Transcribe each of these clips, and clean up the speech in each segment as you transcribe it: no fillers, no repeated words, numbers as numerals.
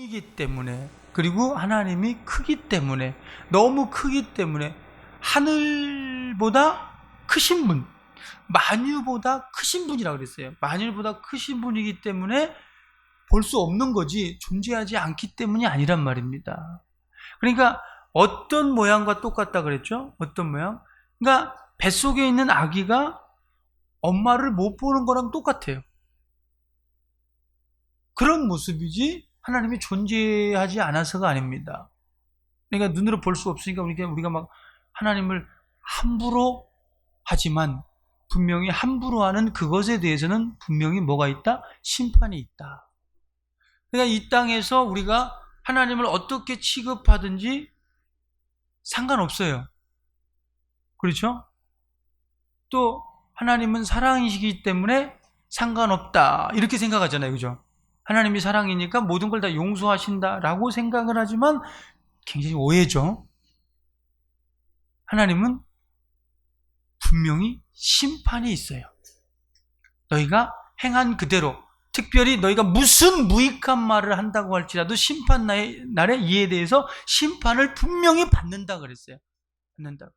분이기 때문에, 그리고 하나님이 크기 때문에, 너무 크기 때문에, 하늘보다 크신 분, 만유보다 크신 분이라고 그랬어요. 만유보다 크신 분이기 때문에 볼 수 없는 거지 존재하지 않기 때문이 아니란 말입니다. 그러니까 어떤 모양과 똑같다 그랬죠? 어떤 모양? 그러니까 뱃속에 있는 아기가 엄마를 못 보는 거랑 똑같아요. 그런 모습이지 하나님이 존재하지 않아서가 아닙니다. 그러니까 눈으로 볼 수 없으니까 우리가 막 하나님을 함부로 하지만 분명히 함부로 하는 그것에 대해서는 분명히 뭐가 있다? 심판이 있다. 그러니까 이 땅에서 우리가 하나님을 어떻게 취급하든지 상관없어요. 그렇죠? 또 하나님은 사랑이시기 때문에 상관없다 이렇게 생각하잖아요. 그죠? 하나님이 사랑이니까 모든 걸 다 용서하신다라고 생각을 하지만 굉장히 오해죠. 하나님은 분명히 심판이 있어요. 너희가 행한 그대로, 특별히 너희가 무슨 무익한 말을 한다고 할지라도 심판 날에 이에 대해서 심판을 분명히 받는다 그랬어요. 받는다.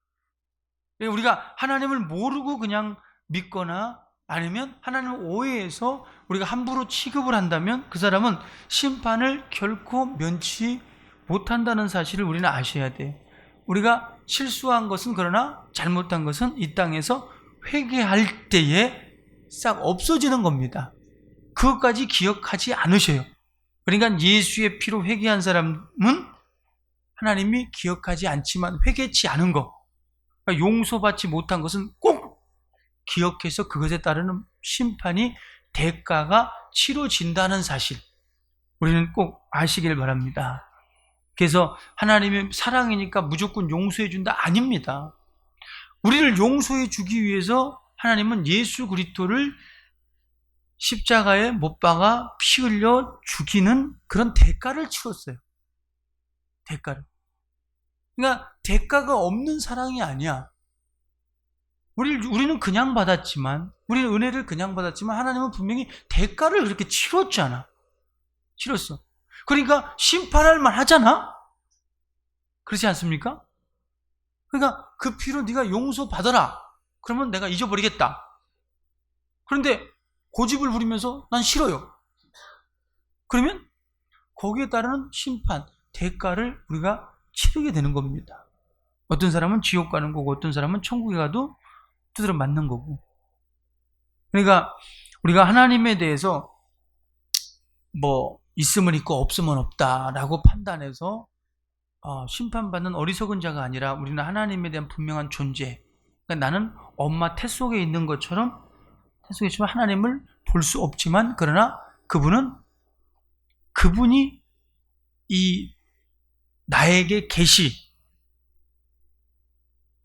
우리가 하나님을 모르고 그냥 믿거나 아니면 하나님을 오해해서 우리가 함부로 취급을 한다면 그 사람은 심판을 결코 면치 못한다는 사실을 우리는 아셔야 돼요. 우리가 실수한 것은, 그러나 잘못한 것은 이 땅에서 회개할 때에 싹 없어지는 겁니다. 그것까지 기억하지 않으셔요. 그러니까 예수의 피로 회개한 사람은 하나님이 기억하지 않지만 회개치 않은 것, 그러니까 용서받지 못한 것은 꼭 기억해서 그것에 따르는 심판이, 대가가 치러진다는 사실, 우리는 꼭 아시길 바랍니다. 그래서 하나님의 사랑이니까 무조건 용서해 준다? 아닙니다. 우리를 용서해 주기 위해서 하나님은 예수 그리스도를 십자가에 못 박아 피 흘려 죽이는 그런 대가를 치렀어요. 대가를. 그러니까 대가가 없는 사랑이 아니야. 우리는 그냥 받았지만, 우리는 은혜를 그냥 받았지만 하나님은 분명히 대가를 그렇게 치렀잖아. 치렀어. 그러니까 심판할 만 하잖아? 그렇지 않습니까? 그러니까 그 피로 네가 용서받아라. 그러면 내가 잊어버리겠다. 그런데 고집을 부리면서 난 싫어요. 그러면 거기에 따르는 심판, 대가를 우리가 치르게 되는 겁니다. 어떤 사람은 지옥 가는 거고 어떤 사람은 천국에 가도 두드려 맞는 거고. 그러니까 우리가 하나님에 대해서 뭐 있으면 있고 없으면 없다라고 판단해서 심판받는 어리석은 자가 아니라 우리는 하나님에 대한 분명한 존재, 그러니까 나는 엄마 태 속에 있는 것처럼 태 속에 있지만 하나님을 볼 수 없지만, 그러나 그분이 이 나에게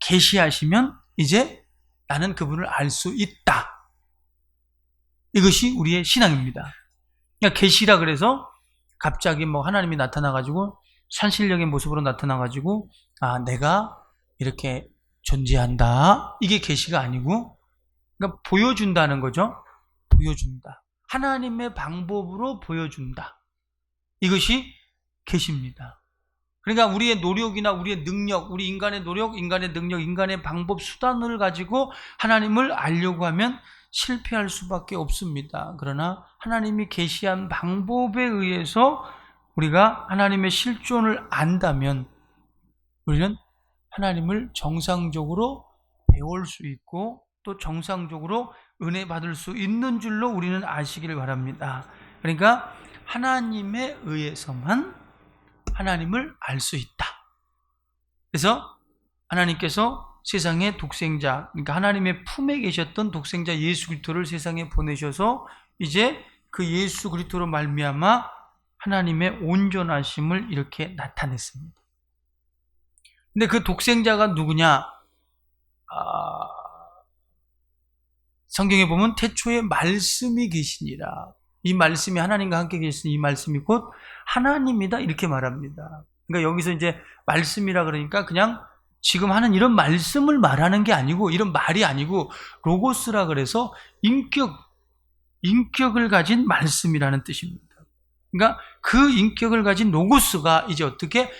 계시하시면 이제 나는 그분을 알 수 있다. 이것이 우리의 신앙입니다. 그러니까 계시라 그래서 갑자기 뭐 하나님이 나타나가지고 산신령의 모습으로 나타나가지고 내가 이렇게 존재한다, 이게 계시가 아니고, 그러니까 보여준다는 거죠. 보여준다. 하나님의 방법으로 보여준다. 이것이 계시입니다. 그러니까 우리의 노력이나 우리의 능력, 우리 인간의 노력, 인간의 능력, 인간의 방법, 수단을 가지고 하나님을 알려고 하면 실패할 수밖에 없습니다. 그러나 하나님이 계시한 방법에 의해서 우리가 하나님의 실존을 안다면 우리는 하나님을 정상적으로 배울 수 있고 또 정상적으로 은혜 받을 수 있는 줄로 우리는 아시기를 바랍니다. 그러니까 하나님에 의해서만 하나님을 알 수 있다. 그래서 하나님께서 세상의 독생자, 그러니까 하나님의 품에 계셨던 독생자 예수 그리스도를 세상에 보내셔서 이제 그 예수 그리스도로 말미암아 하나님의 온전하심을 이렇게 나타냈습니다. 근데 그 독생자가 누구냐? 성경에 보면 태초에 말씀이 계시니라. 이 말씀이 하나님과 함께 계신 이 말씀이 곧 하나님이다, 이렇게 말합니다. 그러니까 여기서 이제 말씀이라 그러니까 그냥 지금 하는 이런 말씀을 말하는 게 아니고, 이런 말이 아니고 로고스라 그래서 인격을 가진 말씀이라는 뜻입니다. 그러니까 그 인격을 가진 로고스가 이제 어떻게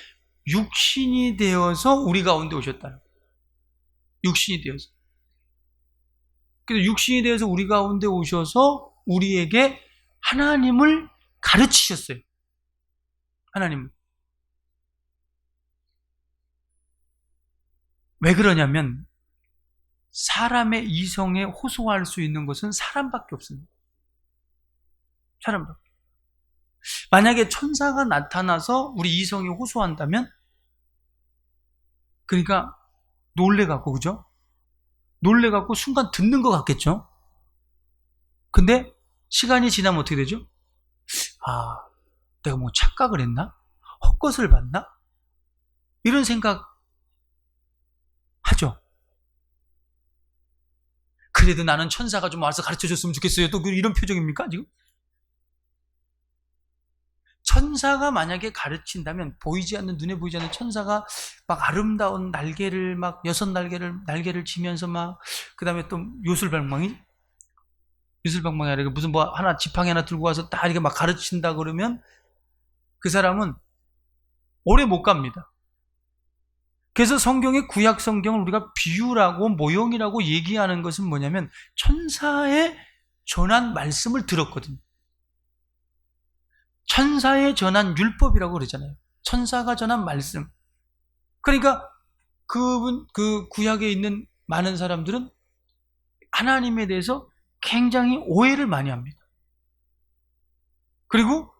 육신이 되어서 우리 가운데 오셨다. 육신이 되어서. 그래서 육신이 되어서 우리 가운데 오셔서 우리에게 하나님을 가르치셨어요. 하나님을. 왜 그러냐면 사람의 이성에 호소할 수 있는 것은 사람밖에 없습니다. 사람밖에. 만약에 천사가 나타나서 우리 이성에 호소한다면 그러니까 놀래갖고, 그죠? 놀래갖고 순간 듣는 것 같겠죠? 근데 시간이 지나면 어떻게 되죠? 아, 내가 뭐 착각을 했나? 헛것을 봤나? 이런 생각 하죠. 그래도 나는 천사가 좀 와서 가르쳐줬으면 좋겠어요. 또 이런 표정입니까, 지금? 천사가 만약에 가르친다면 보이지 않는, 눈에 보이지 않는 천사가 막 아름다운 날개를 막 6날개를 지면서 막, 그 다음에 또 요술방망이 아니라 무슨 뭐 하나 지팡이 하나 들고 와서 딱 이렇게 막 가르친다 그러면 그 사람은 오래 못 갑니다. 그래서 성경의 구약 성경을 우리가 비유라고 모형이라고 얘기하는 것은 뭐냐면 천사의 전한 말씀을 들었거든요. 천사의 전한 율법이라고 그러잖아요. 천사가 전한 말씀. 그러니까 그 구약에 있는 많은 사람들은 하나님에 대해서 굉장히 오해를 많이 합니다. 그리고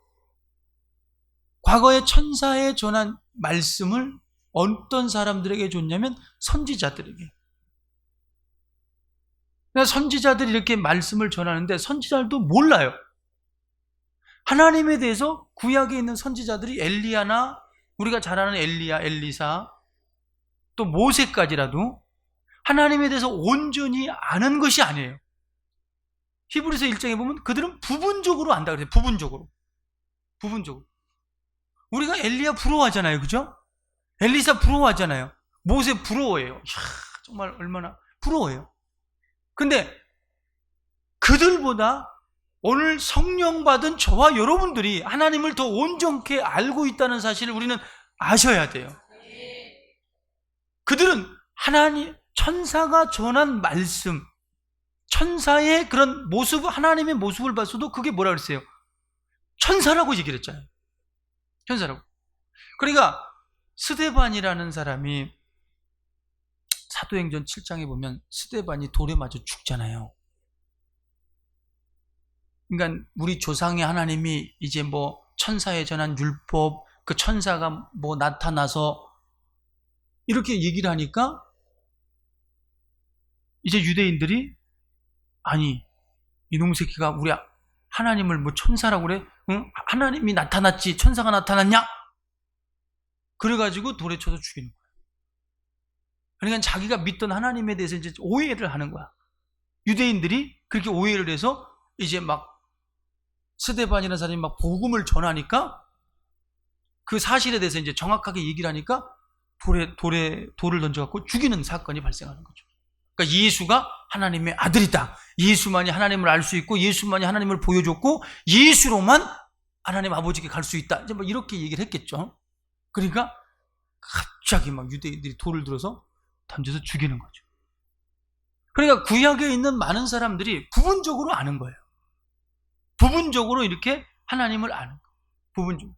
과거에 천사의 전한 말씀을 어떤 사람들에게 줬냐면 선지자들에게. 그러니까 선지자들이 이렇게 말씀을 전하는데 선지자들도 몰라요. 하나님에 대해서 구약에 있는 선지자들이 엘리야나 우리가 잘 아는 엘리야, 엘리사, 또 모세까지라도 하나님에 대해서 온전히 아는 것이 아니에요. 히브리서 1장에 보면 그들은 부분적으로 안다 그래요. 부분적으로. 우리가 엘리야 부러워하잖아요. 그죠? 엘리사 부러워하잖아요. 모세 부러워해요. 이야, 정말 얼마나 부러워해요. 근데 그들보다 오늘 성령 받은 저와 여러분들이 하나님을 더 온전케 알고 있다는 사실을 우리는 아셔야 돼요. 그들은 천사가 전한 말씀, 천사의 그런 모습, 하나님의 모습을 봤어도 그게 뭐라 그랬어요? 천사라고 얘기를 했잖아요. 천사라고. 그러니까 스데반이라는 사람이 사도행전 7장에 보면 스데반이 돌에 맞아 죽잖아요. 그러니까 우리 조상의 하나님이 이제 뭐 천사에 전한 율법, 그 천사가 뭐 나타나서 이렇게 얘기를 하니까 이제 유대인들이 아니 이놈 새끼가 우리 하나님을 뭐 천사라고 그래? 응? 하나님이 나타났지 천사가 나타났냐? 그래가지고 돌에 쳐서 죽이는 거야. 그러니까 자기가 믿던 하나님에 대해서 이제 오해를 하는 거야. 유대인들이 그렇게 오해를 해서 이제 막 스데반이라는 사람이 막 복음을 전하니까 그 사실에 대해서 이제 정확하게 얘기를 하니까 돌을 던져갖고 죽이는 사건이 발생하는 거죠. 그러니까 예수가 하나님의 아들이다. 예수만이 하나님을 알 수 있고 예수만이 하나님을 보여줬고 예수로만 하나님 아버지께 갈 수 있다. 이제 뭐 이렇게 얘기를 했겠죠. 그러니까 갑자기 막 유대인들이 돌을 들어서 던져서 죽이는 거죠. 그러니까 구약에 있는 많은 사람들이 부분적으로 아는 거예요. 부분적으로 이렇게 하나님을 아는 거예요. 부분적으로.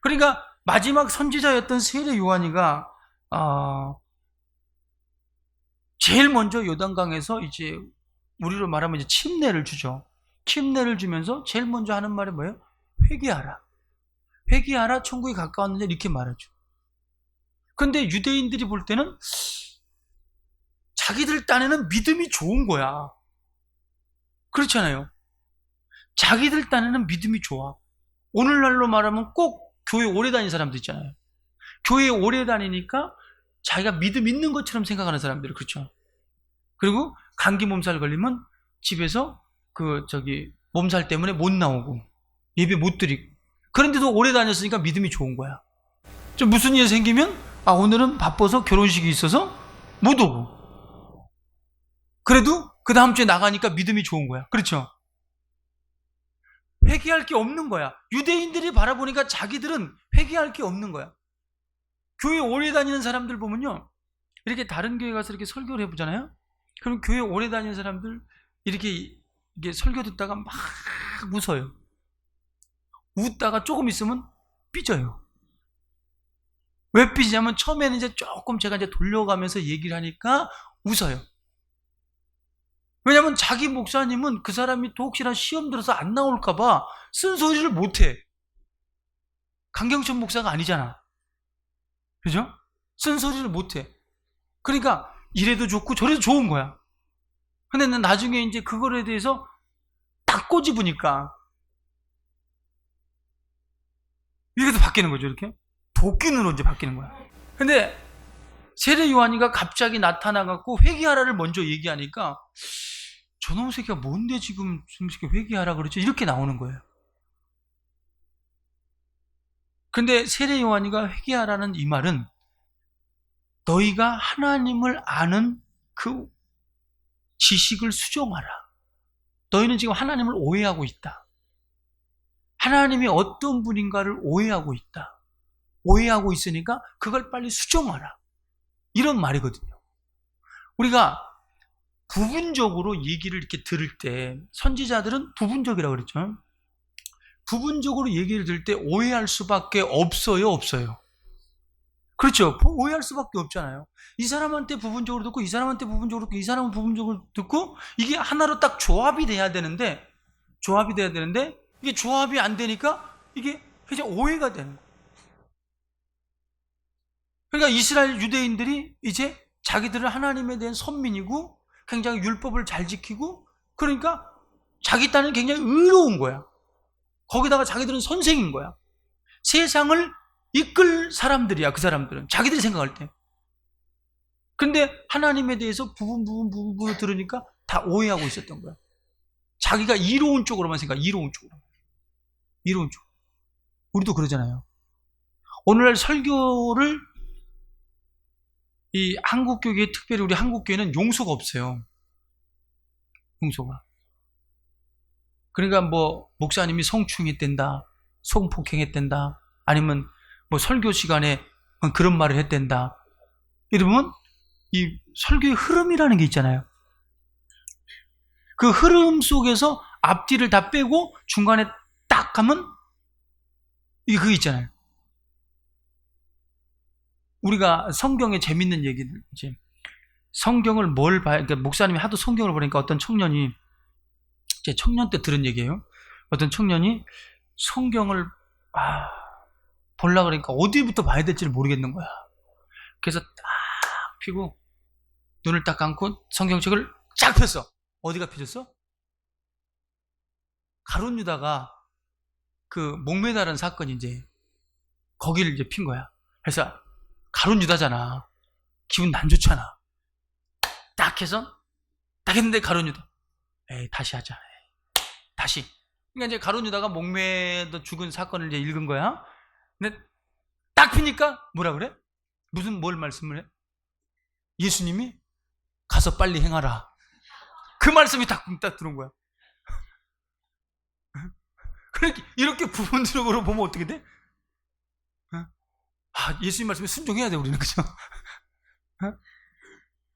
그러니까 마지막 선지자였던 세례 요한이가 제일 먼저 요단강에서 이제 우리로 말하면 이제 침례를 주죠. 침례를 주면서 제일 먼저 하는 말이 뭐예요? 회개하라. 회개하라. 천국이 가까웠는데 이렇게 말하죠. 근데 유대인들이 볼 때는 자기들 딴에는 믿음이 좋은 거야. 그렇잖아요. 자기들 딴에는 믿음이 좋아. 오늘날로 말하면 꼭 교회 오래 다닌 사람도 있잖아요. 교회에 오래 다니니까 자기가 믿음 있는 것처럼 생각하는 사람들, 그렇죠. 그리고 감기 몸살 걸리면 집에서 몸살 때문에 못 나오고 예배 못 드리고, 그런데도 오래 다녔으니까 믿음이 좋은 거야. 좀 무슨 일 생기면 오늘은 바빠서 결혼식이 있어서 못 오고, 그래도 그 다음 주에 나가니까 믿음이 좋은 거야. 그렇죠. 회개할 게 없는 거야. 유대인들이 바라보니까 자기들은 회개할 게 없는 거야. 교회 오래 다니는 사람들 보면요, 이렇게 다른 교회 가서 이렇게 설교를 해보잖아요. 그럼 교회 오래 다니는 사람들 이렇게 설교 듣다가 막 웃어요. 웃다가 조금 있으면 삐져요. 왜 삐지냐면 처음에는 이제 조금 제가 이제 돌려가면서 얘기를 하니까 웃어요. 왜냐면 자기 목사님은 그 사람이 또 혹시나 시험 들어서 안 나올까봐 쓴소리를 못해. 강경천 목사가 아니잖아. 그죠? 쓴소리를 못해. 그러니까 이래도 좋고 저래도 좋은 거야. 근데 난 나중에 이제 그거에 대해서 딱 꼬집으니까 이렇게 바뀌는 거죠. 이렇게 도끼눈으로 이제 바뀌는 거야. 근데 세례 요한이가 갑자기 나타나갖고 회개하라를 먼저 얘기하니까 저놈 새끼가 뭔데 지금 회개하라 그러지? 이렇게 나오는 거예요. 근데 세례 요한이가 회개하라는 이 말은 너희가 하나님을 아는 그 지식을 수정하라. 너희는 지금 하나님을 오해하고 있다. 하나님이 어떤 분인가를 오해하고 있다. 오해하고 있으니까 그걸 빨리 수정하라. 이런 말이거든요. 우리가 부분적으로 얘기를 이렇게 들을 때 선지자들은 부분적이라고 그랬죠. 부분적으로 얘기를 들을 때 오해할 수밖에 없어요, 없어요? 그렇죠. 오해할 수밖에 없잖아요. 이 사람한테 부분적으로 듣고 이 사람한테 부분적으로 듣고 이 사람은 부분적으로 듣고 이게 하나로 딱 조합이 돼야 되는데 이게 조합이 안 되니까 이게 그냥 오해가 되는 거예요. 그러니까 이스라엘 유대인들이 이제 자기들은 하나님에 대한 선민이고 굉장히 율법을 잘 지키고 그러니까 자기 딴은 굉장히 의로운 거야. 거기다가 자기들은 선생인 거야. 세상을 이끌 사람들이야. 그 사람들은 자기들이 생각할 때. 근데 하나님에 대해서 부분 들으니까 다 오해하고 있었던 거야. 자기가 이로운 쪽으로만 생각해. 이로운 쪽으로. 우리도 그러잖아요. 오늘날 설교를 이 한국교회, 특별히 우리 한국교회는 용서가 없어요. 용서가. 그러니까 뭐 목사님이 성추행했댄다, 성폭행했댄다, 아니면 뭐 설교 시간에 그런 말을 했댄다. 이러면 이 설교의 흐름이라는 게 있잖아요. 그 흐름 속에서 앞뒤를 다 빼고 중간에 딱 하면 이게 그거 있잖아요. 우리가 성경에 재밌는 얘기들, 이제 성경을 뭘 봐야, 그러니까 목사님이 하도 성경을 보니까 어떤 청년이, 제 청년 때 들은 얘기예요. 어떤 청년이 성경을 보려고 그러니까 어디부터 봐야 될지를 모르겠는 거야. 그래서 딱 펴고 눈을 딱 감고 성경책을 쫙 폈어. 어디가 펴졌어? 가룟 유다가 그 목매다른 사건이 이제 거기를 이제 핀 거야. 그래서 가룟 유다잖아. 기분 안 좋잖아. 딱 해서 딱 했는데 가룟 유다. 에이, 다시 하자. 에이, 다시. 그러니까 이제 가룟 유다가 목매도 죽은 사건을 이제 읽은 거야. 근데 딱 피니까 뭐라 그래? 뭘 말씀을 해? 예수님이 가서 빨리 행하라. 그 말씀이 딱 들어온 거야. 그렇게 이렇게 부분적으로 보면 어떻게 돼? 예수님 말씀에 순종해야 돼, 우리는. 그죠?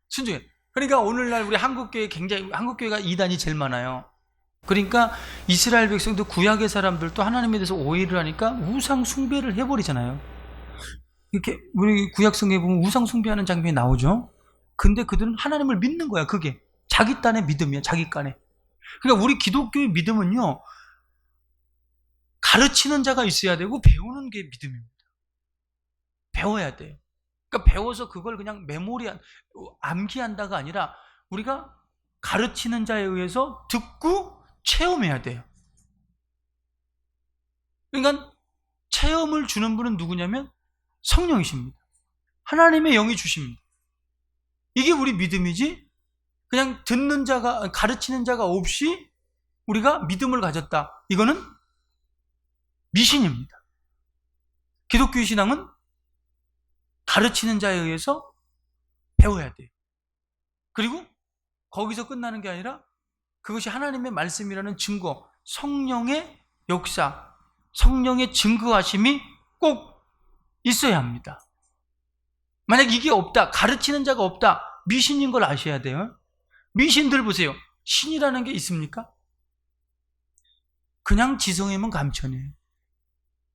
순종해. 그러니까 오늘날 우리 한국교회가 이단이 제일 많아요. 그러니까 이스라엘 백성도 구약의 사람들도 하나님에 대해서 오해를 하니까 우상 숭배를 해버리잖아요. 이렇게 우리 구약 성경에 보면 우상 숭배하는 장면이 나오죠. 근데 그들은 하나님을 믿는 거야. 그게 자기 딴의 믿음이야. 자기 딴에. 그러니까 우리 기독교의 믿음은요, 가르치는 자가 있어야 되고 배우는 게 믿음입니다. 배워야 돼. 그러니까 배워서 그걸 그냥 암기한다가 아니라 우리가 가르치는 자에 의해서 듣고 체험해야 돼요. 그러니까 체험을 주는 분은 누구냐면 성령이십니다. 하나님의 영이 주십니다. 이게 우리 믿음이지, 그냥 듣는 자가, 가르치는 자가 없이 우리가 믿음을 가졌다. 이거는 미신입니다. 기독교의 신앙은 가르치는 자에 의해서 배워야 돼요. 그리고 거기서 끝나는 게 아니라 그것이 하나님의 말씀이라는 증거, 성령의 역사, 성령의 증거하심이 꼭 있어야 합니다. 만약 이게 없다, 가르치는 자가 없다, 미신인 걸 아셔야 돼요. 미신들 보세요. 신이라는 게 있습니까? 그냥 지성이면 감천이에요.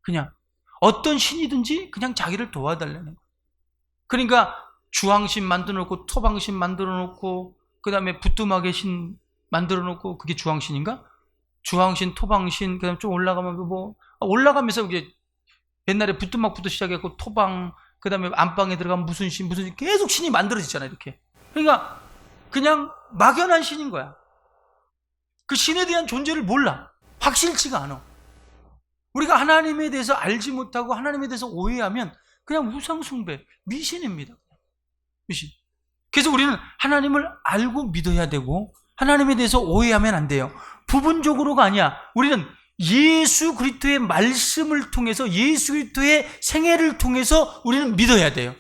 그냥 어떤 신이든지 그냥 자기를 도와달라는 거예요. 그러니까 주황신 만들어 놓고 토방신 만들어 놓고 그 다음에 부뚜막의 신 만들어 놓고, 그게 주황신인가? 주황신, 토방신, 그 다음에 좀 올라가면 올라가면서 이게 옛날에 부뚜막부터 시작했고 토방, 그 다음에 안방에 들어가면 무슨 신 계속 신이 만들어지잖아요. 이렇게. 그러니까 그냥 막연한 신인 거야. 그 신에 대한 존재를 몰라. 확실치가 않아. 우리가 하나님에 대해서 알지 못하고 하나님에 대해서 오해하면 그냥 우상숭배, 미신입니다. 미신. 그래서 우리는 하나님을 알고 믿어야 되고 하나님에 대해서 오해하면 안 돼요. 부분적으로가 아니야. 우리는 예수 그리스도의 말씀을 통해서, 예수 그리스도의 생애를 통해서 우리는 믿어야 돼요.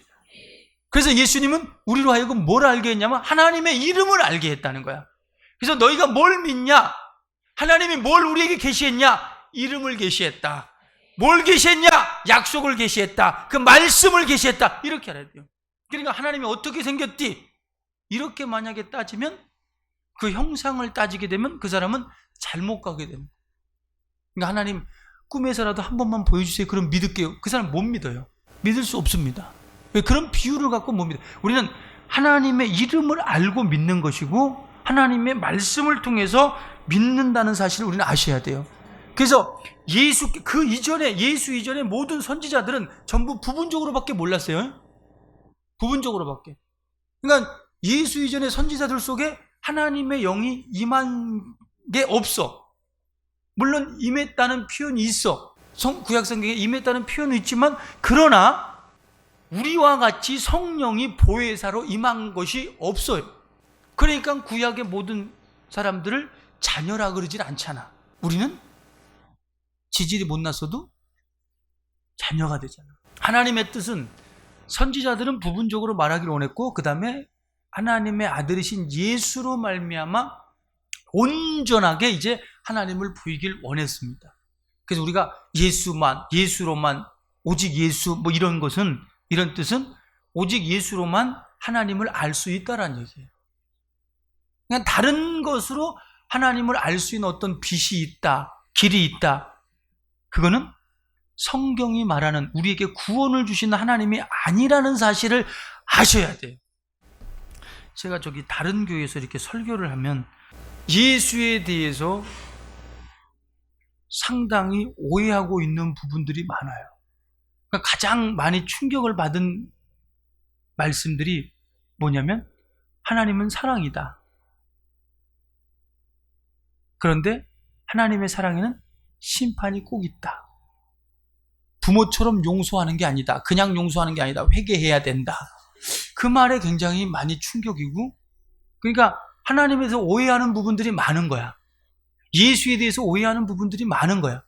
그래서 예수님은 우리로 하여금 뭘 알게 했냐면 하나님의 이름을 알게 했다는 거야. 그래서 너희가 뭘 믿냐? 하나님이 뭘 우리에게 계시했냐? 이름을 계시했다. 뭘 계시했냐? 약속을 계시했다. 그 말씀을 계시했다. 이렇게 알아야 돼요. 그러니까 하나님이 어떻게 생겼디? 이렇게 만약에 따지면, 그 형상을 따지게 되면 그 사람은 잘못 가게 됩니다. 그러니까 하나님 꿈에서라도 한 번만 보여주세요. 그럼 믿을게요. 그 사람 못 믿어요. 믿을 수 없습니다. 그런 비유를 갖고 못 믿어요. 우리는 하나님의 이름을 알고 믿는 것이고 하나님의 말씀을 통해서 믿는다는 사실을 우리는 아셔야 돼요. 그래서 예수 이전에 모든 선지자들은 전부 부분적으로밖에 몰랐어요. 부분적으로밖에. 그러니까 예수 이전의 선지자들 속에 하나님의 영이 임한 게 없어. 물론 임했다는 표현이 있어. 구약성경에 임했다는 표현은 있지만, 그러나 우리와 같이 성령이 보혜사로 임한 것이 없어요. 그러니까 구약의 모든 사람들을 자녀라 그러질 않잖아. 우리는 지질이 못났어도 자녀가 되잖아. 하나님의 뜻은, 선지자들은 부분적으로 말하기를 원했고, 그 다음에 하나님의 아들이신 예수로 말미암아 온전하게 이제 하나님을 보이길 원했습니다. 그래서 우리가 예수로만, 오직 예수, 이런 뜻은 오직 예수로만 하나님을 알 수 있다라는 얘기예요. 그냥 다른 것으로 하나님을 알 수 있는 어떤 빛이 있다, 길이 있다, 그거는 성경이 말하는 우리에게 구원을 주시는 하나님이 아니라는 사실을 아셔야 돼요. 제가 다른 교회에서 이렇게 설교를 하면 예수에 대해서 상당히 오해하고 있는 부분들이 많아요. 그러니까 가장 많이 충격을 받은 말씀들이 뭐냐면, 하나님은 사랑이다. 그런데 하나님의 사랑에는 심판이 꼭 있다. 부모처럼 용서하는 게 아니다. 그냥 용서하는 게 아니다. 회개해야 된다. 그 말에 굉장히 많이 충격이고, 그러니까 하나님에 대해서 오해하는 부분들이 많은 거야. 예수에 대해서 오해하는 부분들이 많은 거야.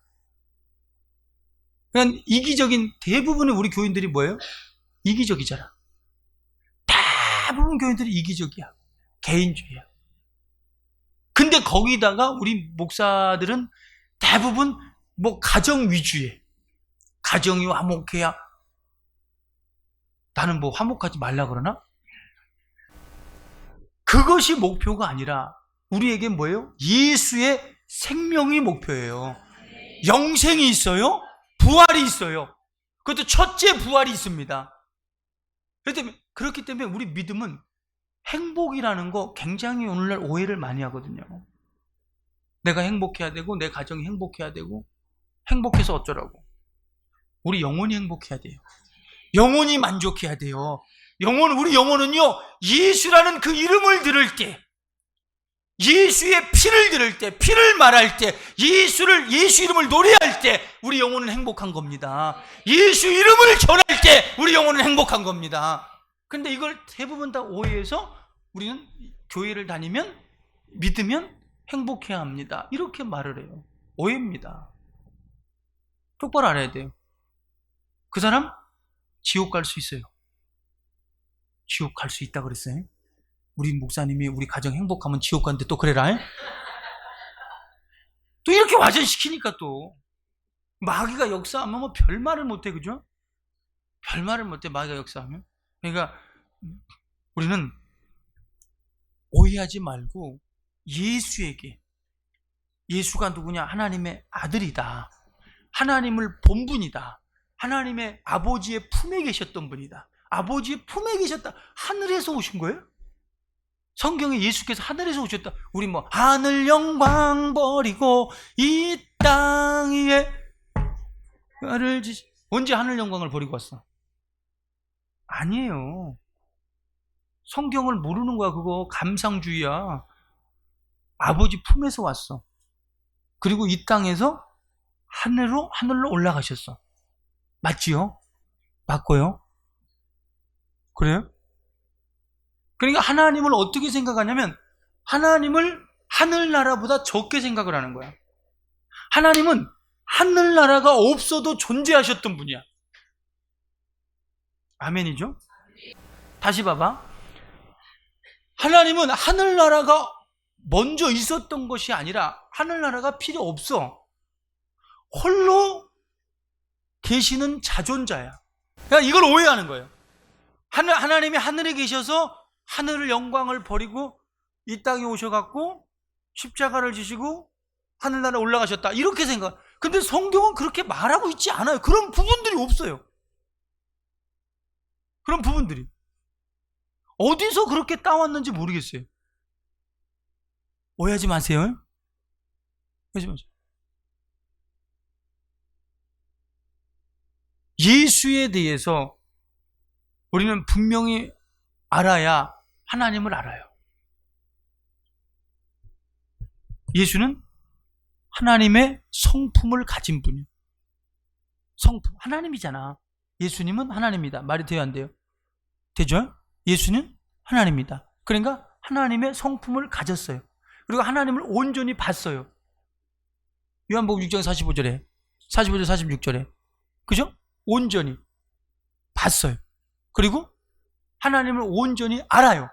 그러니까 이기적인, 대부분의 우리 교인들이 뭐예요? 이기적이잖아. 대부분 교인들이 이기적이야. 개인주의야. 근데 거기다가 우리 목사들은 대부분 가정 위주에, 가정이 화목해야, 나는 화목하지 말라 그러나? 그것이 목표가 아니라 우리에게 뭐예요? 예수의 생명이 목표예요. 영생이 있어요. 부활이 있어요. 그것도 첫째 부활이 있습니다. 그렇기 때문에 우리 믿음은 행복이라는 거 굉장히 오늘날 오해를 많이 하거든요. 내가 행복해야 되고 내 가정이 행복해야 되고, 행복해서 어쩌라고. 우리 영혼이 행복해야 돼요. 영혼이 만족해야 돼요. 우리 영혼은요, 예수라는 그 이름을 들을 때, 예수의 피를 들을 때, 피를 말할 때, 예수 이름을 노래할 때 우리 영혼은 행복한 겁니다. 예수 이름을 전할 때 우리 영혼은 행복한 겁니다. 근데 이걸 대부분 다 오해해서 우리는 교회를 다니면, 믿으면 행복해야 합니다, 이렇게 말을 해요. 오해입니다. 똑바로 알아야 돼요. 그 사람 지옥 갈 수 있어요. 지옥 갈 수 있다 그랬어요. 우리 목사님이 우리 가정 행복하면 지옥 가는데 또 그래라. 또 이렇게 와전시키니까 또 마귀가 역사하면 뭐 별말을 못해, 그죠? 별말을 못해, 마귀가 역사하면. 그러니까 우리는 오해하지 말고 예수에게, 예수가 누구냐? 하나님의 아들이다, 하나님을 본 분이다, 하나님의 아버지의 품에 계셨던 분이다, 아버지의 품에 계셨다, 하늘에서 오신 거예요? 성경에 예수께서 하늘에서 오셨다. 우리 뭐 하늘 영광 버리고 이 땅 위에 언제 하늘 영광을 버리고 왔어? 아니에요. 성경을 모르는 거야. 그거 감상주의야. 아버지 품에서 왔어. 그리고 이 땅에서 하늘로 올라가셨어. 맞지요? 맞고요. 그래요? 그러니까 하나님을 어떻게 생각하냐면 하나님을 하늘나라보다 적게 생각을 하는 거야. 하나님은 하늘나라가 없어도 존재하셨던 분이야. 아멘이죠? 다시 봐봐. 하나님은 하늘나라가 먼저 있었던 것이 아니라 하늘나라가 필요 없어. 홀로 계시는 자존자야. 그러니까 이걸 오해하는 거예요. 하나님이 하늘에 계셔서 하늘을 영광을 버리고 이 땅에 오셔갖고 십자가를 지시고 하늘나라에 올라가셨다, 이렇게 생각. 근데 성경은 그렇게 말하고 있지 않아요. 그런 부분들이 없어요. 그런 부분들이 어디서 그렇게 따왔는지 모르겠어요. 오해하지 마세요. 오해하지 마세요. 예수에 대해서 우리는 분명히 알아야 하나님을 알아요. 예수는 하나님의 성품을 가진 분이에요. 성품, 하나님이잖아. 예수님은 하나님이다. 말이 돼요, 안 돼요? 되죠? 예수는 하나님이다. 그러니까 하나님의 성품을 가졌어요. 그리고 하나님을 온전히 봤어요. 요한복음 6장 45절에 46절에 그죠? 온전히 봤어요. 그리고 하나님을 온전히 알아요.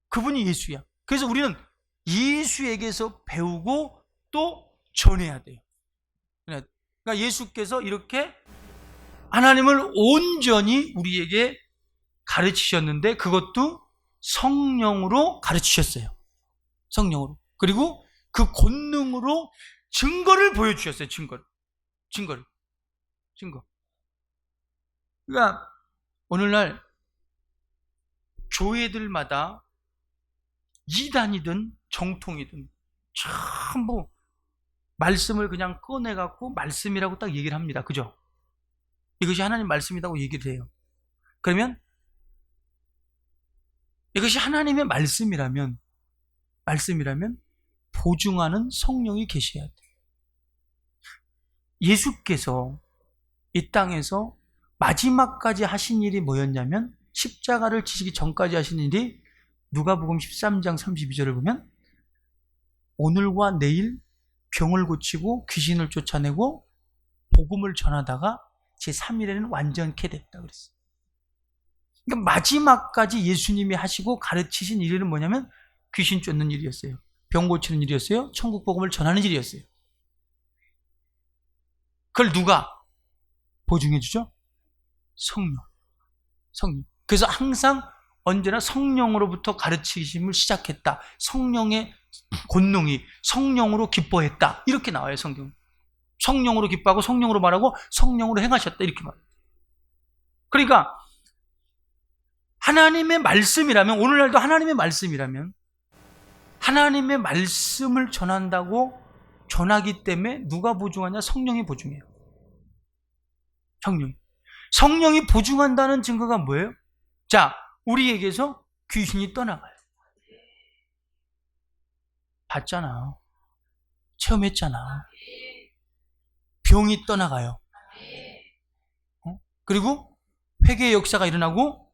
그분이 예수야. 그래서 우리는 예수에게서 배우고 또 전해야 돼요. 그러니까 예수께서 이렇게 하나님을 온전히 우리에게 가르치셨는데 그것도 성령으로 가르치셨어요. 성령으로. 그리고 그 권능으로 증거를 보여주셨어요. 증거. 그러니까 오늘날 교회들마다 이단이든 정통이든 전부 말씀을 그냥 꺼내갖고 말씀이라고 딱 얘기를 합니다. 그죠? 이것이 하나님 말씀이라고 얘기를 해요. 그러면 이것이 하나님의 말씀이라면 보증하는 성령이 계셔야 돼요. 예수께서 이 땅에서 마지막까지 하신 일이 뭐였냐면 십자가를 지시기 전까지 하신 일이 누가복음 13장 32절을 보면 오늘과 내일 병을 고치고 귀신을 쫓아내고 복음을 전하다가 제3일에는 완전케 됐다 그랬어요. 그러니까 마지막까지 예수님이 하시고 가르치신 일은 뭐냐면 귀신 쫓는 일이었어요. 병 고치는 일이었어요. 천국 복음을 전하는 일이었어요. 그걸 누가 보증해 주죠? 성령. 그래서 항상 언제나 성령으로부터 가르치심을 시작했다. 성령의 권능이 성령으로 기뻐했다. 이렇게 나와요, 성경. 성령으로 기뻐하고 성령으로 말하고 성령으로 행하셨다. 이렇게 말해요. 그러니까 하나님의 말씀이라면, 오늘날도 하나님의 말씀이라면 하나님의 말씀을 전한다고 전하기 때문에 누가 보증하냐? 성령이 보증해요. 성령이 보증한다는 증거가 뭐예요? 자, 우리에게서 귀신이 떠나가요. 봤잖아. 체험했잖아. 병이 떠나가요. 그리고 회개의 역사가 일어나고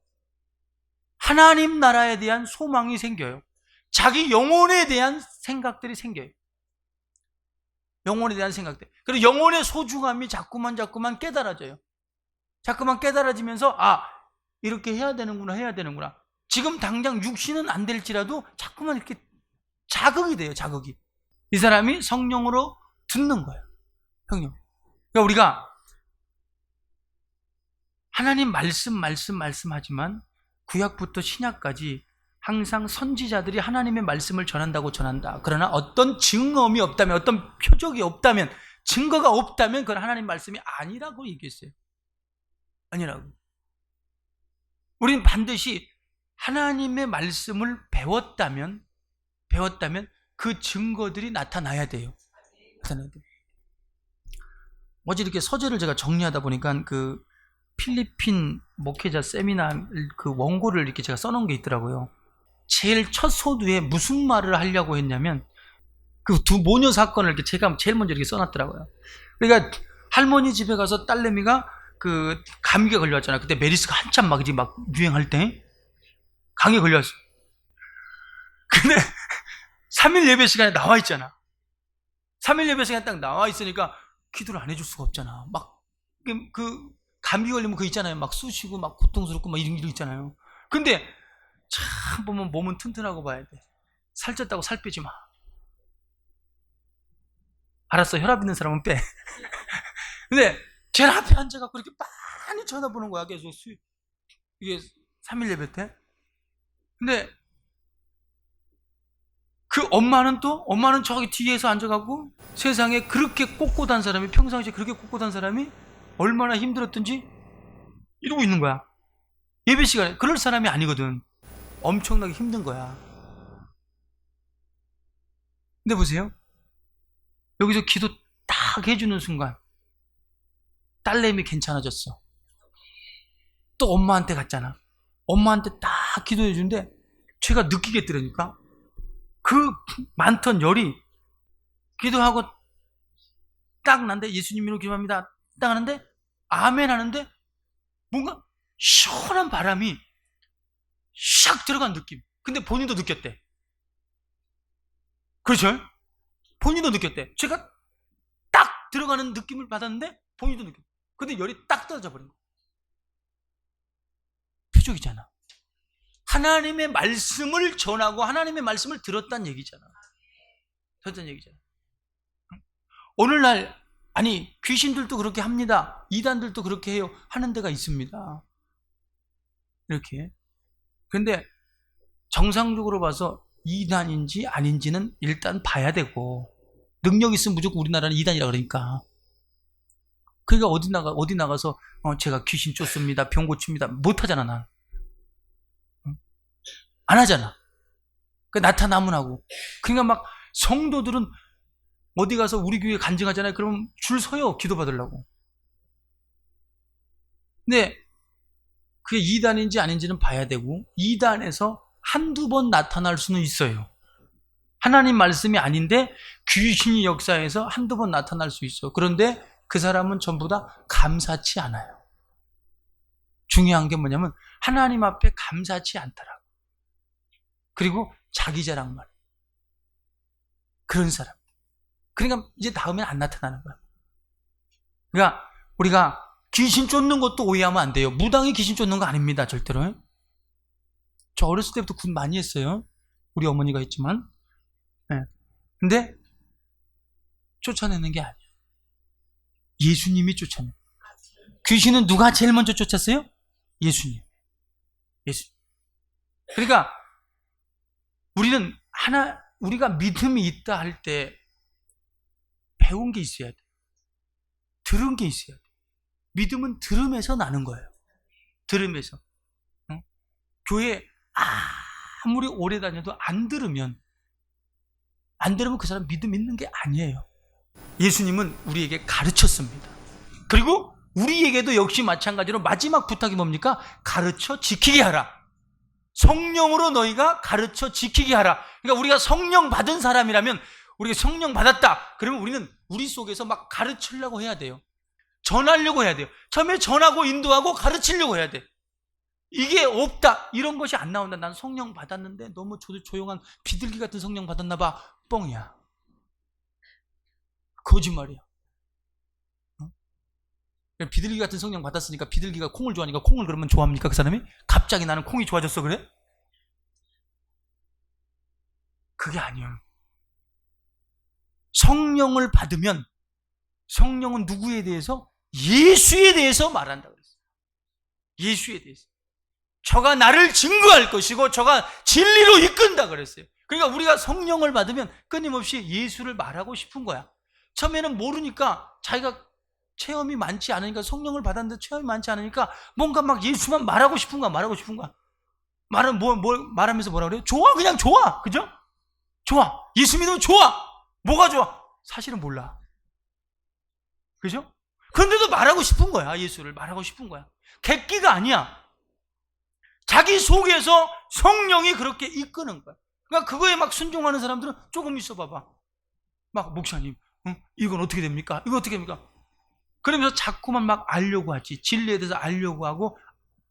하나님 나라에 대한 소망이 생겨요. 자기 영혼에 대한 생각들이 생겨요. 영혼에 대한 생각들. 그리고 영혼의 소중함이 자꾸만 깨달아져요. 자꾸만 깨달아지면서 이렇게 해야 되는구나. 지금 당장 육신은 안 될지라도 자꾸만 이렇게 자극이 돼요. 자극이. 이 사람이 성령으로 듣는 거예요. 성령. 그러니까 우리가 하나님 말씀하지만 구약부터 신약까지 항상 선지자들이 하나님의 말씀을 전한다. 그러나 어떤 증언이 없다면, 어떤 표적이 없다면, 증거가 없다면 그건 하나님 말씀이 아니라고 얘기했어요. 아니라고. 우리는 반드시 하나님의 말씀을 배웠다면 그 증거들이 나타나야 돼요. 어제 이렇게 서재를 제가 정리하다 보니까 그 필리핀 목회자 세미나 그 원고를 이렇게 제가 써놓은 게 있더라고요. 제일 첫 소두에 무슨 말을 하려고 했냐면 그 두 모녀 사건을 이렇게 제가 제일 먼저 이렇게 써놨더라고요. 그러니까 할머니 집에 가서 딸내미가 그 감기가 걸려왔잖아요. 그때 메리스가 한참 막 유행할 때 감기에 걸려왔어. 근데 3일 예배 시간에 나와 있잖아. 3일 예배 시간에 딱 나와 있으니까 기도를 안 해줄 수가 없잖아. 막 그 감기 걸리면 그 있잖아요. 막 쑤시고 막 고통스럽고 막 이런 일 있잖아요. 근데 참 보면 몸은 튼튼하고 봐야 돼. 살쪘다고 살 빼지 마. 알았어. 혈압 있는 사람은 빼. 근데 제 앞에 앉아갖고 이렇게 많이 쳐다보는 거야. 계속 이게 3일 예배 때. 근데 그 엄마는 저기 뒤에서 앉아갖고 세상에 그렇게 꼿꼿한 사람이, 평상시에 그렇게 꼿꼿한 사람이 얼마나 힘들었든지 이러고 있는 거야. 예배 시간에. 그럴 사람이 아니거든. 엄청나게 힘든 거야. 근데 보세요. 여기서 기도 딱 해주는 순간 딸내미 괜찮아졌어. 또 엄마한테 갔잖아. 엄마한테 딱 기도해 주는데 제가 느끼겠더라니까. 그 많던 열이 기도하고 딱 난데 예수님으로 기도합니다. 딱 하는데 아멘 하는데 뭔가 시원한 바람이 샥 들어간 느낌. 근데 본인도 느꼈대. 그렇죠? 본인도 느꼈대. 제가 딱 들어가는 느낌을 받았는데 본인도 느꼈대. 근데 열이 딱 떨어져 버린 거야. 표적이잖아. 하나님의 말씀을 전하고 하나님의 말씀을 들었다는 얘기잖아. 오늘날 아니 귀신들도 그렇게 합니다. 이단들도 그렇게 해요. 하는 데가 있습니다. 이렇게. 근데 정상적으로 봐서 이단인지 아닌지는 일단 봐야 되고, 능력 있으면 무조건 우리나라는 이단이라 그러니까. 그러니까 어디 나가서 제가 귀신 쫓습니다, 병 고칩니다 못 하잖아. 난 안 하잖아. 그 나타나면 하고. 그러니까 막 성도들은 어디 가서 우리 교회 간증하잖아요. 그러면 줄 서요, 기도 받으려고. 근데 그게 이단인지 아닌지는 봐야 되고, 이단에서 한두 번 나타날 수는 있어요. 하나님 말씀이 아닌데 귀신이 역사해서 한두 번 나타날 수 있어요. 그런데 그 사람은 전부 다 감사치 않아요. 중요한 게 뭐냐면 하나님 앞에 감사치 않더라고. 그리고 자기 자랑만. 그런 사람. 그러니까 이제 다음엔 안 나타나는 거야. 그러니까 우리가 귀신 쫓는 것도 오해하면 안 돼요. 무당이 귀신 쫓는 거 아닙니다. 절대로. 저 어렸을 때부터 군 많이 했어요. 우리 어머니가 했지만. 네. 근데 쫓아내는 게 아니에요. 예수님이 쫓아내요. 귀신은 누가 제일 먼저 쫓았어요? 예수님. 그러니까 우리가 믿음이 있다 할 때 배운 게 있어야 돼. 들은 게 있어야 돼. 믿음은 들음에서 나는 거예요. 들음에서. 교회 아무리 오래 다녀도 안 들으면 그 사람 믿음 있는 게 아니에요. 예수님은 우리에게 가르쳤습니다. 그리고 우리에게도 역시 마찬가지로 마지막 부탁이 뭡니까? 가르쳐 지키게 하라. 성령으로 너희가 가르쳐 지키게 하라. 그러니까 우리가 성령 받은 사람이라면, 우리가 성령 받았다 그러면 우리는 우리 속에서 막 가르치려고 해야 돼요. 전하려고 해야 돼요. 처음에 전하고 인도하고 가르치려고 해야 돼. 이게 없다, 이런 것이 안 나온다. 난 성령 받았는데 너무 조용한 비둘기 같은 성령 받았나 봐. 뻥이야. 거짓말이야. 비둘기 같은 성령 받았으니까 비둘기가 콩을 좋아하니까 콩을 그러면 좋아합니까? 그 사람이? 갑자기 나는 콩이 좋아졌어 그래? 그게 아니에요. 성령을 받으면 성령은 누구에 대해서? 예수에 대해서 말한다 그랬어요. 예수에 대해서. 저가 나를 증거할 것이고 저가 진리로 이끈다 그랬어요. 그러니까 우리가 성령을 받으면 끊임없이 예수를 말하고 싶은 거야. 처음에는 모르니까, 자기가 체험이 많지 않으니까, 성령을 받았는데 체험이 많지 않으니까 뭔가 막 예수만 말하고 싶은 거야. 말하면서 뭐라 그래요? 좋아, 그냥 좋아. 그죠? 좋아. 예수 믿으면 좋아. 뭐가 좋아? 사실은 몰라. 그죠? 그런데도 말하고 싶은 거야. 예수를 말하고 싶은 거야. 객기가 아니야. 자기 속에서 성령이 그렇게 이끄는 거야. 그러니까 그거에 막 순종하는 사람들은 조금 있어 봐봐. 막 목사님, 이건 어떻게 됩니까? 이거 어떻게 됩니까? 그러면서 자꾸만 막 알려고 하지. 진리에 대해서 알려고 하고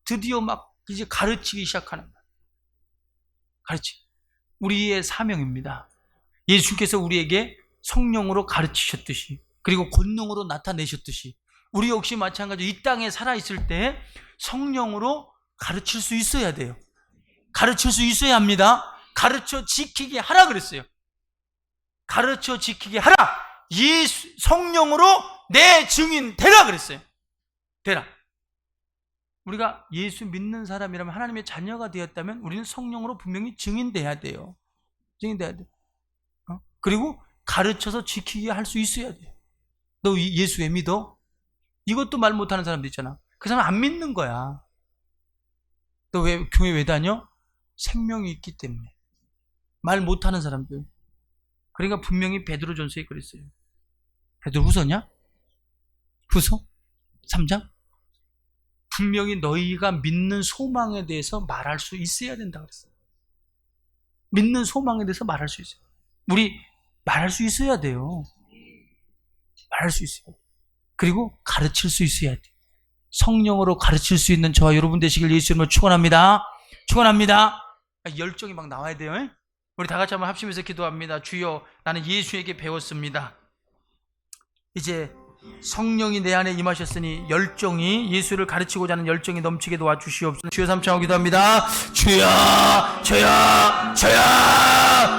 드디어 막 이제 가르치기 시작하는 거야. 우리의 사명입니다. 예수께서 우리에게 성령으로 가르치셨듯이, 그리고 권능으로 나타내셨듯이, 우리 역시 마찬가지로 이 땅에 살아있을 때 성령으로 가르칠 수 있어야 돼요. 가르칠 수 있어야 합니다. 가르쳐 지키게 하라 그랬어요. 가르쳐 지키게 하라. 성령으로 내 증인 되라 그랬어요. 되라. 우리가 예수 믿는 사람이라면, 하나님의 자녀가 되었다면 우리는 성령으로 분명히 증인돼야 돼요. 증인돼야 돼. 그리고 가르쳐서 지키게 할 수 있어야 돼요. 너 예수 왜 믿어? 이것도 말 못하는 사람도 있잖아. 그 사람 안 믿는 거야. 너 왜 교회 왜 다녀? 생명이 있기 때문에. 말 못하는 사람들. 그러니까 분명히 베드로전서에 그랬어요. 베드로 후서냐? 후서? 3장? 분명히 너희가 믿는 소망에 대해서 말할 수 있어야 된다 그랬어요. 믿는 소망에 대해서 말할 수 있어요. 우리 말할 수 있어야 돼요. 말할 수 있어요. 그리고 가르칠 수 있어야 돼요. 성령으로 가르칠 수 있는 저와 여러분 되시길 예수 이름으로 축원합니다. 축원합니다. 열정이 막 나와야 돼요. 우리 다 같이 한번 합심해서 기도합니다. 주여, 나는 예수에게 배웠습니다. 이제 성령이 내 안에 임하셨으니 열정이, 예수를 가르치고자 하는 열정이 넘치게 도와주시옵소서. 주여 삼창하고 기도합니다. 주여, 주여, 주여.